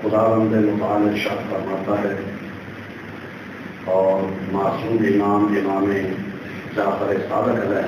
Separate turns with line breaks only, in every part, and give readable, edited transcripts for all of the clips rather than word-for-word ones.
خداوند متعال ارشاد فرماتا ہے اور معصوم امام جعفر صادق علیہ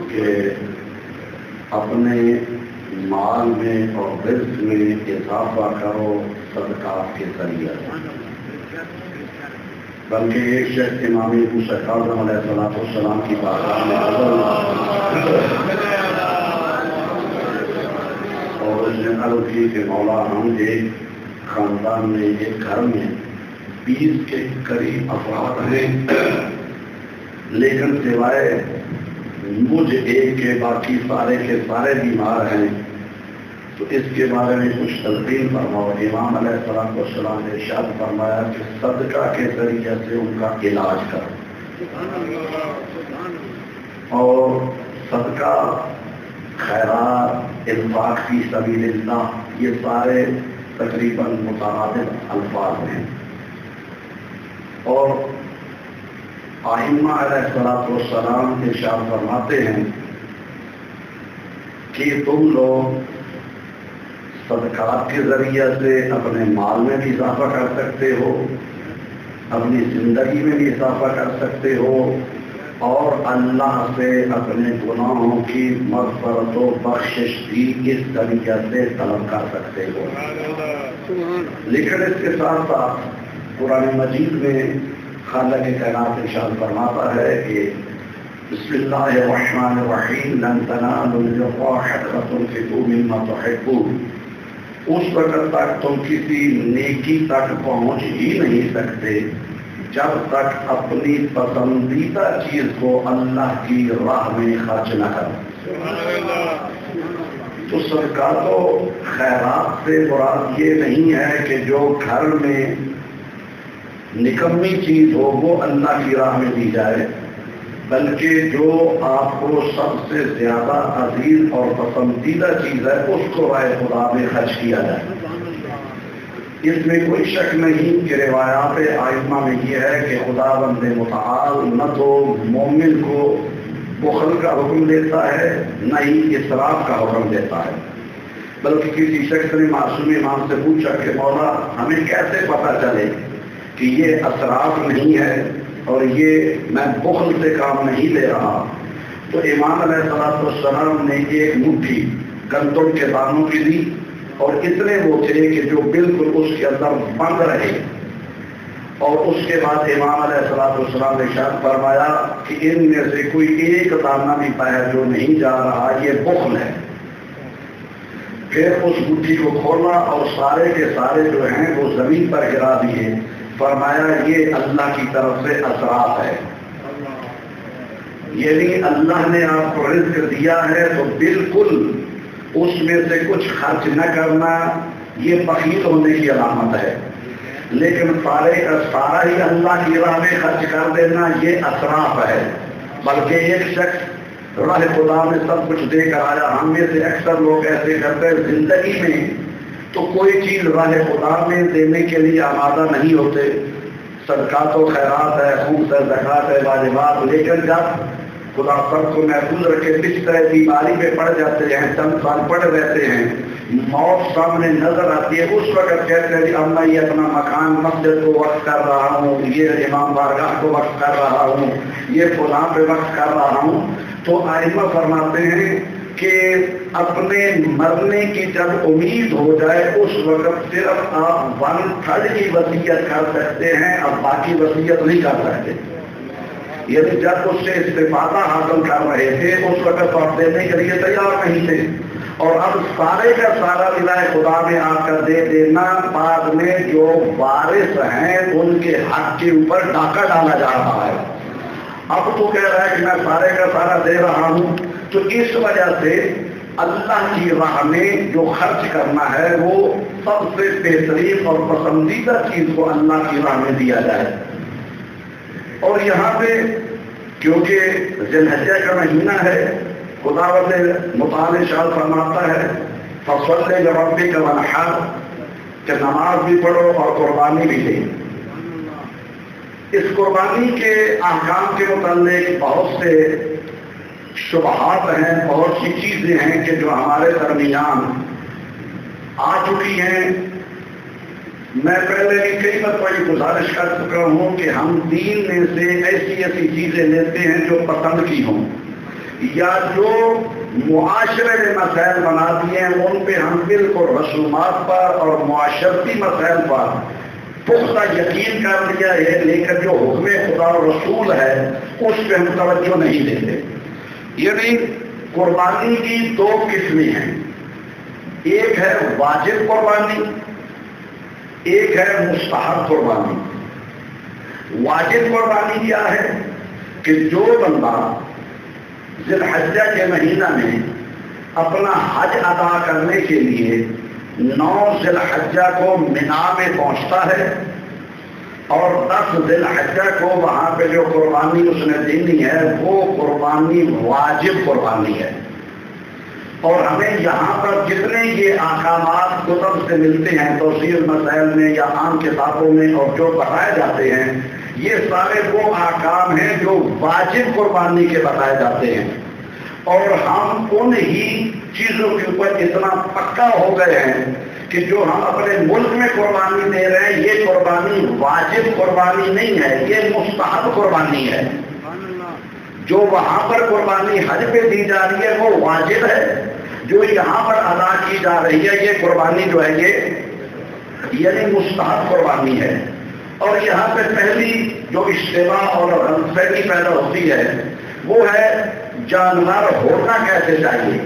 کہ اپنے مال میں اور رزق میں اضافہ کرو صدقات کے ذریعے، بلکہ ایک شخص امام موسیٰ کاظم علیہ السلام کی بارگاہ میں اور اس نے عرض کی کہ مولا ہم ایک خاندان میں ایک گھر میں 20 کے قریب افراد ہیں، لیکن سوائے مجھ ایک کے باقی سارے کے سارے بیمار ہیں، تو اس کے بارے میں کچھ تلقین فرماؤ۔ امام علیہ السلام نے ارشاد فرمایا کہ صدقہ کے ذریعے سے ان کا علاج کرو، اور صدقہ، خیرات، انفاق فی سبیل اللہ، یہ سارے تقریباً مترادف الفاظ ہیں، اور ائمہ علیہ السلام ارشاد فرماتے ہیں کہ تم لوگ صدقات کے ذریعے سے اپنے مال میں بھی اضافہ کر سکتے ہو، اپنی زندگی میں بھی اضافہ کر سکتے ہو، اور اللہ سے اپنے گناہوں کی مغفرت و بخشش بھی اس طریقے سے طلب کر سکتے ہو۔ لیکن اس کے ساتھ ساتھ قرآن مجید میں خالق کائنات ارشاد فرماتا ہے کہ بسم اللہ الرحمن الرحیم لن تنالوا البر حتى تنفقوا مما تحبون، اس وقت تک تم کسی نیکی تک پہنچ ہی نہیں سکتے جب تک اپنی پسندیدہ چیز کو اللہ کی راہ میں خرچ نہ کرو۔ تو صدقات و خیرات سے مراد یہ نہیں ہے کہ جو گھر میں نکمی چیز ہو وہ اللہ کی راہ میں دی جائے، بلکہ جو آپ کو سب سے زیادہ عزیز اور پسندیدہ چیز ہے اس کو راہ خدا میں خرچ کیا جائے۔ اس میں کوئی شک نہیں کہ روایات ائمہ میں یہ ہے کہ خداوند متعال نہ تو مومن کو بخل کا حکم دیتا ہے نہ ہی اسراف کا حکم دیتا ہے، بلکہ کسی شخص نے معصوم امام سے پوچھا کہ مولا ہمیں کیسے پتہ چلے کہ یہ اسراف نہیں ہے اور یہ میں بخل سے کام نہیں لے رہا؟ تو امام علیہ السلام نے ایک مٹھی گندم کے دانوں کی دی، اور اتنے وہ تھے کہ جو بالکل اس کے اندر بند رہے، اور اس کے بعد امام علیہ السلام نے ارشاد فرمایا کہ ان میں سے کوئی ایک دانہ بھی باہر جو نہیں جا رہا، یہ بخل ہے۔ پھر اس مٹھی کو کھولا اور سارے کے سارے جو ہیں وہ زمین پر گرا دیے، فرمایا یہ اللہ کی طرف سے اسراف ہے، یعنی اللہ نے آپ کو رزق دیا ہے تو بالکل اس میں سے کچھ خرچ نہ کرنا یہ بخیل ہونے کی علامت ہے، لیکن سارے کا سارا ہی اللہ کی راہ میں خرچ کر دینا یہ اسراف ہے۔ بلکہ ایک شخص راہ خدا میں سب کچھ دے کر آیا، ہم میں سے اکثر لوگ ایسے کرتے ہیں زندگی میں تو کوئی چیز راہ خدا میں دینے کے لیے آمادہ نہیں ہوتے، صدقات و خیرات ہے، خمس ہے، زکوٰۃ ہے، واجبات، لیکن جب خدا سب کو محفوظ رکھے بستر بیماری پہ پڑ جاتے ہیں، چند سال پڑ رہتے ہیں، موت سامنے نظر آتی ہے، اس وقت کہتے ہیں اب میں یہ اپنا مکان مسجد کو وقف کر رہا ہوں، یہ امام بارگاہ کو وقف کر رہا ہوں، یہ فلاں پہ وقف کر رہا ہوں۔ تو ائمہ فرماتے ہیں کہ اپنے مرنے کی جب امید ہو جائے اس وقت صرف آپ 1/3 کی وصیت کر سکتے ہیں، اب باقی وصیت نہیں کر سکتے۔ یعنی جب اس سے استفادہ حاصل کر رہے تھے اس وقت آپ دینے کے لیے تیار نہیں تھے، اور اب سارے کا سارا الہ خدا میں آپ کا دے دینا، بعد میں جو وارث ہیں ان کے حق کے اوپر ڈاکہ ڈالا جا رہا ہے۔ اب تو کہہ رہا ہے کہ میں سارے کا سارا دے رہا ہوں، تو اس وجہ سے اللہ کی راہ میں جو خرچ کرنا ہے وہ سب سے بہترین اور پسندیدہ چیز کو اللہ کی راہ میں دیا جائے۔ اور یہاں پہ کیونکہ ذی الحجہ کا مہینہ ہے، خداوند متعال ارشاد فرماتا ہے فصل لربک وانحر، کہ نماز بھی پڑھو اور قربانی بھی دے۔ اس قربانی کے احکام کے متعلق بہت سے شبہات ہیں، بہت سی چیزیں ہیں کہ جو ہمارے درمیان آ چکی ہیں۔ میں پہلے بھی کئی مرتبہ یہ گزارش کر چکا ہوں کہ ہم دین میں سے ایسی ایسی چیزیں لیتے ہیں جو پسند کی ہوں یا جو معاشرے میں مسائل بنا دیے ہیں، ان پہ ہم بالکل رسومات پر اور معاشرتی مسائل پر پختہ یقین کر لیا ہے، لیکن جو حکم خدا اور رسول ہے اس پہ ہم توجہ نہیں دیتے۔ یعنی قربانی کی دو قسمیں ہیں، ایک ہے واجب قربانی، ایک ہے مستحب قربانی۔ واجب قربانی کیا ہے کہ جو بندہ ذی الحجہ کے مہینہ میں اپنا حج ادا کرنے کے لیے 9 ذی الحجہ کو منا میں پہنچتا ہے اور 10 ذی الحجہ کو وہاں پہ جو قربانی اس نے دینی ہے وہ قربانی واجب قربانی ہے۔ اور ہمیں یہاں پر جتنے یہ احکامات کتب سے ملتے ہیں توسیع مسائل میں یا عام کتابوں میں اور جو بتائے جاتے ہیں، یہ سارے وہ احکام ہیں جو واجب قربانی کے بتائے جاتے ہیں، اور ہم ان ہی چیزوں کے اوپر اتنا پکا ہو گئے ہیں کہ جو ہم اپنے ملک میں قربانی دے رہے ہیں یہ قربانی واجب قربانی نہیں ہے، یہ مستحب قربانی ہے۔ جو وہاں پر قربانی حج پہ دی جا رہی ہے وہ واجب ہے، جو یہاں پر ادا کی جا رہی ہے یہ قربانی جو ہے یہ یعنی مستحب قربانی ہے۔ اور یہاں پہ پہلی جو اشتباہ اور غلطفہمی پیدا ہوتی ہے وہ ہے جانور ہونا کیسے چاہیے،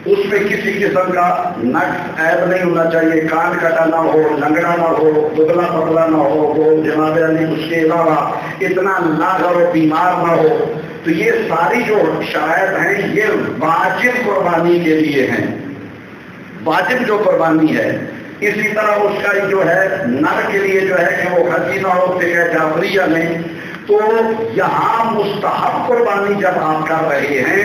اس میں کسی قسم کا نقص عیب نہیں ہونا چاہیے، کان کٹا نہ ہو، لنگڑا نہ ہو، دبلا پتلا نہ ہو، وہ جناب علی اس کے علاوہ اتنا لاغر و بیمار نہ ہو۔ تو یہ ساری جو شرائط ہیں یہ واجب قربانی کے لیے ہیں، واجب جو قربانی ہے۔ اسی طرح اس کا جو ہے نر کے لیے جو ہے کہ وہ حجی نہ ہو فقہ جعفریہ میں، تو یہاں مستحب قربانی جب آپ کر رہے ہیں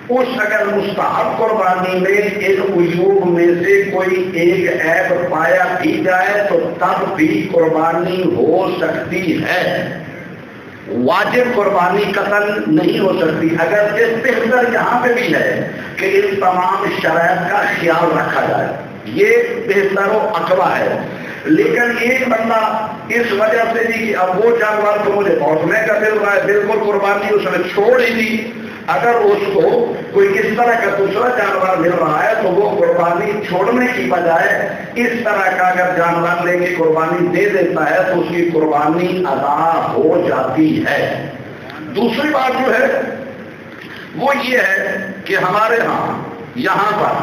اس اگر مستحب قربانی میں ان عیوب میں سے کوئی ایک عیب پایا بھی جائے تو تب بھی قربانی ہو سکتی ہے، واجب قربانی قطعاً نہیں ہو سکتی۔ اگر اس بہتر یہاں پہ بھی ہے کہ ان تمام شرائط کا خیال رکھا جائے، یہ بہتر و اقویٰ ہے۔ لیکن ایک بندہ اس وجہ سے بھی کہ اب وہ جانور تو مجھے بہت مہنگا مل رہا ہے، بالکل قربانی اس نے چھوڑ ہی دی، اگر اس کو کوئی اس طرح کا دوسرا جانور مل رہا ہے تو وہ قربانی چھوڑنے کی بجائے اس طرح کا اگر جانور لے کے قربانی دے دیتا ہے تو اس کی قربانی ادا ہو جاتی ہے۔ دوسری بات جو ہے وہ یہ ہے کہ ہمارے یہاں پر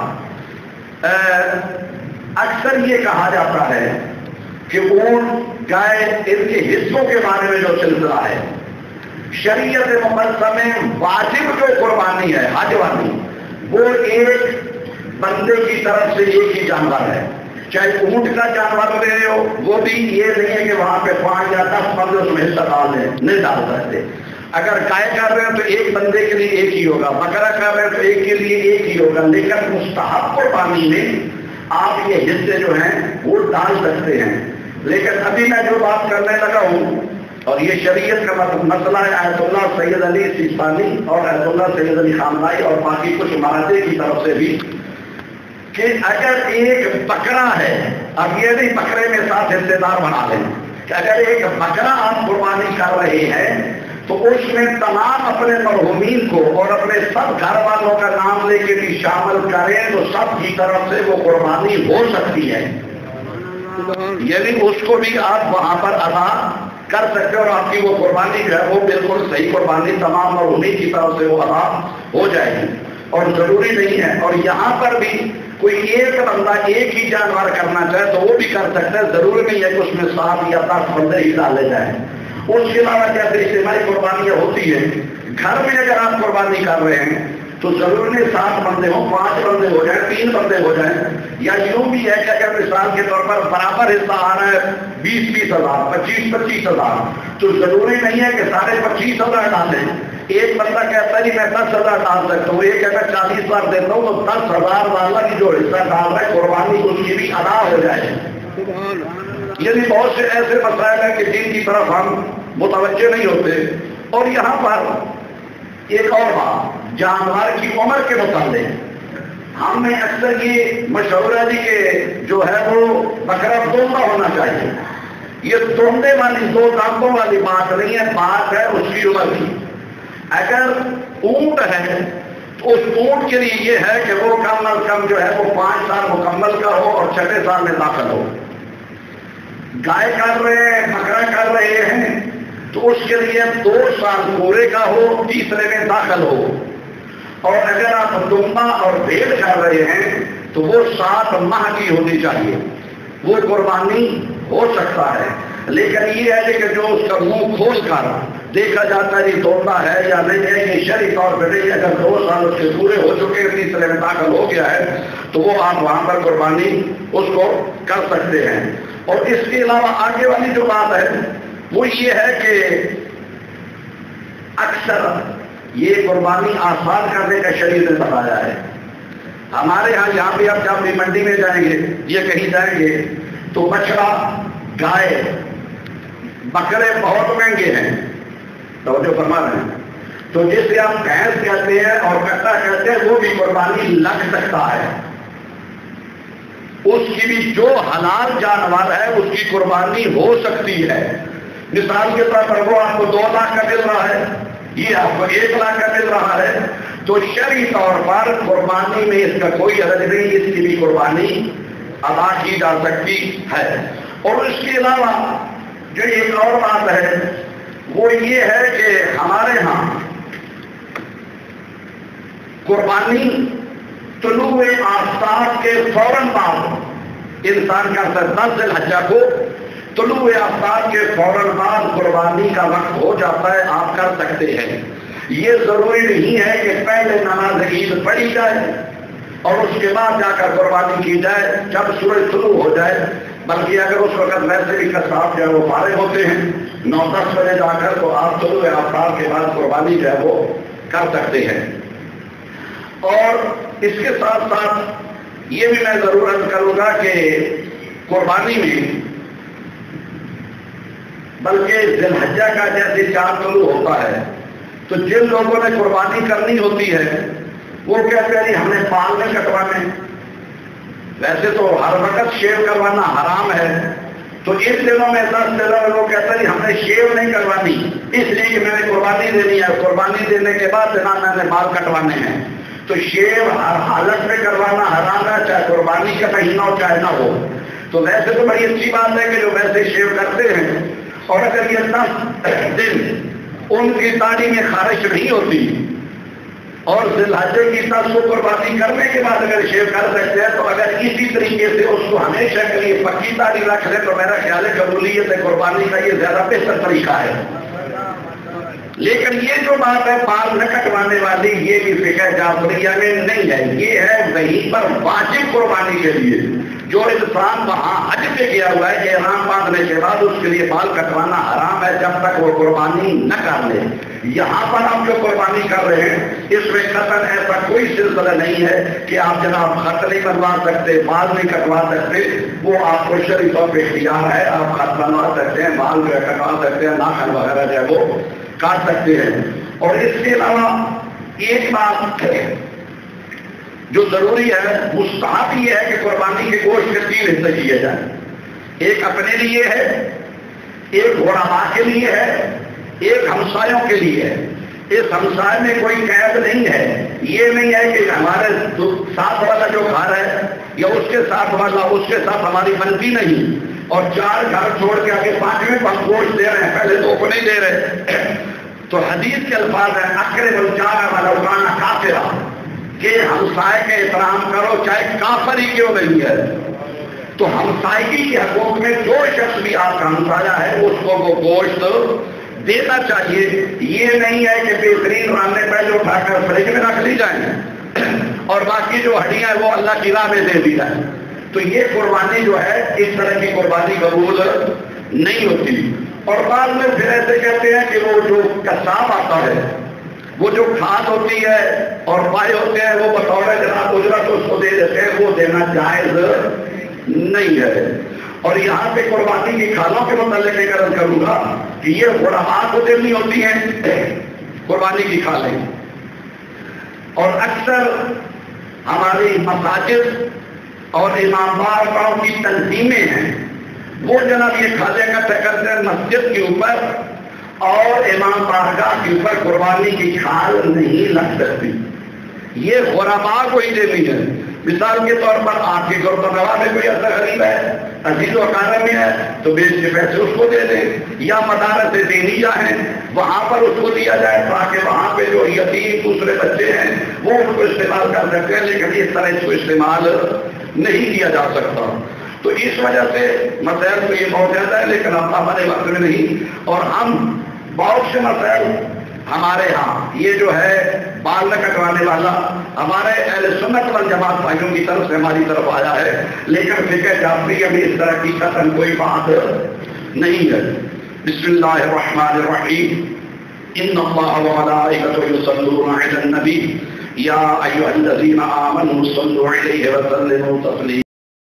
اکثر یہ کہا جاتا ہے کہ اونٹ گائے ان کے حصوں کے بارے میں جو سلسلہ ہے، شریعت مقدسہ میں واجب جو قربانی ہے حج والی وہ ایک بندے کی طرف سے ایک ہی جانور ہے، چاہے اونٹ کا جانور لے رہے ہو وہ بھی یہ نہیں ہے کہ وہاں پہ 5 یا 10 بندے اس میں حصہ ڈال دیں، نہیں ڈال سکتے۔ اگر گائے کر رہے ہیں تو ایک بندے کے لیے ایک ہی ہوگا، بکرا کر رہے ہیں تو ایک کے لیے ایک ہی ہوگا، لیکن مستحب قربانی میں آپ یہ حصے جو ہیں وہ ڈال سکتے ہیں۔ لیکن ابھی میں جو بات کرنے لگا ہوں اور یہ شریعت کا مسئلہ ہے آیت اللہ سید علی سیستانی اور آیت اللہ سید علی خامنائی اور باقی کچھ مراجع کی طرف سے بھی، کہ اگر ایک بکرا ہے، اب یہ نہیں بکرے میں 7 حصے دار بنا لیں، کہ اگر ایک بکرا آپ قربانی کر رہے ہیں تو اس میں تمام اپنے مرحومین کو اور اپنے سب گھر والوں کا نام لے کے بھی شامل کریں تو سب کی طرف سے وہ قربانی ہو سکتی ہے، یعنی اس کو بھی آپ وہاں پر ادا کر سکتے اور آپ کی وہ قربانی جو ہے وہ بالکل صحیح قربانی تمام مرحومین کی طرف سے وہ ادا ہو جائے گی۔ اور ضروری نہیں ہے، اور یہاں پر بھی کوئی ایک بندہ ایک ہی جانور کرنا چاہے تو وہ بھی کر سکتا ہے، ضروری نہیں ہے کہ اس میں 7 یا 10 بندے ہی ڈالے جائیں۔ اس کے علاوہ جیسے اجتماعی قربانیاں ہوتی ہیں، گھر میں اگر آپ قربانی کر رہے ہیں تو ضروری نہیں 7 بندے ہوں، 5 بندے ہو جائیں، 3 بندے ہو جائیں، یا یوں بھی ہے کہ اگر مثال کے طور پر برابر حصہ آ رہا ہے 20-20 ہزار، 25-25 ہزار، تو ضروری نہیں ہے کہ سارے 25 ہزار ڈالیں۔ ایک بندہ کہتا ہے میں 10 ہزار ڈال سکتا ہوں، ایک اگر 40 ہزار دیتا ہوں تو 10 ہزار والا کی جو حصہ ڈال رہا ہے قربانی اس کی بھی ادا ہو جائے۔ یعنی بہت سے ایسے مسائل ہیں کہ جن کی طرف ہم متوجہ نہیں ہوتے۔ اور یہاں پر ایک اور بات، جانور کی عمر کے متعلق ہم میں اکثر یہ مشورہ دی کہ جو ہے وہ بکرا دوندا ہونا چاہیے. یہ دوندے والی دو دانتوں والی بات نہیں ہے، بات ہے اس کی عمر کی. اگر اونٹ ہے تو اس اونٹ کے لیے یہ ہے کہ وہ کم از کم جو ہے وہ 5 سال مکمل کا ہو اور 6 سال میں داخل ہو. گائے کر رہے ہیں، بکرا کر رہے ہیں تو اس کے لیے 2 سال پورے کا ہو، تیسرے میں داخل ہو. اور اگر آپ دمبا اور بھیڑ کر رہے ہیں تو وہ 7 ماہ کی ہونی چاہیے. وہ قربانی ہو سکتا ہے، لیکن یہ ہے کہ جو اس کا منہ کھول کر دیکھا جاتا ہے یہ دوندا ہے یا نہیں ہے، یہ شرعی طور پہ نہیں. اگر 2 سال اس کے پورے ہو چکے ہیں، تیسرے میں داخل ہو گیا ہے تو وہ آپ وہاں پر قربانی اس کو کر سکتے ہیں. اور اس کے علاوہ آگے والی جو بات ہے وہ یہ ہے کہ اکثر یہ قربانی آسان کرنے کا شریعت نے بتایا ہے. ہمارے ہاں یہاں بھی آپ جب بھی منڈی میں جائیں گے یہ کہیں جائیں گے تو بچڑا، گائے، بکرے بہت مہنگے ہیں، توجہ فرما رہے ہیں. تو جسے آپ بھینس کہتے ہیں اور کٹا کہتے ہیں وہ بھی قربانی لگ سکتا ہے. اس کی بھی جو حلال جانور ہے اس کی قربانی ہو سکتی ہے. مثال کے طور پر وہ آپ کو 2 لاکھ کا مل رہا ہے، یہ آپ کو 1 لاکھ کا مل رہا ہے، تو شرعی طور پر قربانی میں اس کا کوئی حرج نہیں، اس کی بھی قربانی ادا کی جا سکتی ہے. اور اس کے علاوہ جو ایک اور بات ہے وہ یہ ہے کہ ہمارے ہاں قربانی طلوع آفتاب کے فوراً بعد انسان کا 10 ذی الحجہ کو طلوع آفتاب کے فوراً بعد قربانی کا وقت ہو جاتا ہے، آپ کر سکتے ہیں. یہ ضروری نہیں ہے کہ پہلے نماز عید پڑھی جائے اور اس کے بعد جا کر قربانی کی جائے جب سورج طلوع ہو جائے، بلکہ اگر اس وقت ویسے بھی قصاب جو ہے وہ فارغ ہوتے ہیں 9-10 بجے جا کر، تو آپ طلوع آفتاب کے بعد قربانی جو ہے وہ کر سکتے ہیں. اور اس کے ساتھ ساتھ یہ بھی میں ضرور عرض کروں گا کہ قربانی میں بلکہ ذی الحجہ کا جیسے چاند طلوع ہوتا ہے تو جن لوگوں نے قربانی کرنی ہوتی ہے وہ کہتے ہیں ہم نے بال نہیں کٹوانے. ویسے تو ہر وقت شیو کروانا حرام ہے، تو ان دنوں میں 10 دنوں میں وہ کہتے ہیں ہم نے شیو نہیں کروانی اس لیے کہ میں نے قربانی دینی ہے، قربانی دینے کے بعد میں نے بال کٹوانے ہیں. تو شیو ہر حالت میں کروانا حرام ہے، چاہے قربانی کا مہینہ ہو چاہے نہ ہو. تو ویسے تو بڑی اچھی بات ہے کہ جو ویسے شیو کرتے ہیں، اور اگر یہ 10 دن ان کی داڑھی میں خارش نہیں ہوتی اور ذی الحجہ کی 10 کو قربانی کرنے کے بعد اگر شیو کر سکتے ہیں، تو اگر اسی طریقے سے اس کو ہمیشہ کے لیے پکی داڑھی رکھ لیں تو میرا خیال ہے قبولیت قربانی کا یہ زیادہ بہتر طریقہ ہے. لیکن یہ جو بات ہے بال نہ کٹوانے والی، یہ بھی فقہ جعفریہ میں نہیں ہے. یہ ہے وہیں پر واجب قربانی کے لیے جو انسان وہاں حج پہ گیا ہوا ہے کہ احرام باندھنے کے بعد اس کے لیے بال کٹوانا حرام ہے جب تک وہ قربانی نہ کر لے. یہاں پر آپ جو قربانی کر رہے ہیں اس میں قطعاً ایسا کوئی سلسلہ نہیں ہے کہ آپ جناب خط نہیں بنوا سکتے، بال نہیں کٹوا سکتے. وہ آپ کو شرعی طور پہ اختیار ہے، آپ خط بنوا سکتے ہیں، بال کٹوا سکتے ہیں، ناخن وغیرہ جو ہے وہ کاٹ سکتے ہیں. اور اس کے علاوہ ایک بات جو ضروری ہے، مستحب یہ ہے کہ قربانی کے گوشت کے 3 حصے کیے جائیں. ایک اپنے لیے ہے، ایک غربا کے لیے ہے، ایک ہمسایوں کے لیے ہے. اس ہمسائے میں کوئی قید نہیں ہے. یہ نہیں ہے کہ ہمارے ساتھ والا جو گھر ہے یا اس کے ساتھ والا اس کے ساتھ ہماری بنتی نہیں، اور 4 گھر چھوڑ کے آگے 5ویں پر گوشت دے رہے ہیں، پہلے 2 کو نہیں دے رہے. تو حدیث کے الفاظ ہیں اقرب الجار ولو کان کافرا، کہ ہمسائے کے احترام کرو چاہے کافر ہی کیوں نہیں ہے. تو ہمسائیگی کے حقوق میں جو شخص بھی آپ کا ہمسایہ ہے اس کو وہ گوشت دینا چاہیے. یہ نہیں ہے کہ بہترین راننے پہلے اٹھا کر فریج میں رکھ لی جائیں اور باقی جو ہڈیاں ہیں وہ اللہ کی راہ میں دے دی جائیں. تو یہ قربانی جو ہے اس طرح کی قربانی قبول نہیں ہوتی. اور بعد میں پھر ایسے کہتے ہیں کہ وہ جو قصاب آتا ہے وہ جو کھاد ہوتی ہے اور پائے ہوتے ہیں وہ بطور جناب اجرت اس کو دے دیتے ہیں، وہ دینا جائز نہیں ہے. اور یہاں پہ قربانی کی کھالوں کے متعلق ایک عرض کروں گا کہ یہ غربا کو دینی ہوتی ہیں قربانی کی کھالیں. اور اکثر ہماری مساجد اور امام بارگاہوں کی تنظیمیں ہیں وہ جناب یہ کھالے اکٹھے کرتے ہیں مسجد کے اوپر اور امام بارگاہ کے اوپر قربانی کی کھال نہیں لگ سکتی. یہ غرباء کو ہی دینی ہے. مثال کے طور پر آپ کے گھر پر روا میں کوئی ایسا غریب ہے عزیز و اقارب میں ہے تو بیچ کے پیسے اس کو دے دیں, یا مدارس دینیہ ہیں وہاں پر اس کو دیا جائے تاکہ وہاں پہ جو یتیم دوسرے بچے ہیں وہ ان کو استعمال کر سکتے ہیں, لیکن اس طرح اس کو استعمال نہیں کیا جا سکتا. تو اس وجہ سے مسائل تو یہ بہت زیادہ ہے لیکن اب ہمارے وقت میں نہیں. اور ہم بہت سے مسائل ہمارے ہاں یہ جو ہے بال نہ کٹوانے والا ہمارے اہل سنت والجماعت بھائیوں کی طرف سے ہماری طرف آیا ہے, لیکن فقہ جعفریہ میں اس طرح کی قطعاً کوئی بات نہیں ہے. بسم اللہ الرحمن الرحیم. ان اللہ وملائکتہ یصلون علی النبی یا ایھا الذین آمنوا صلوا علیہ وسلموا تسلیما.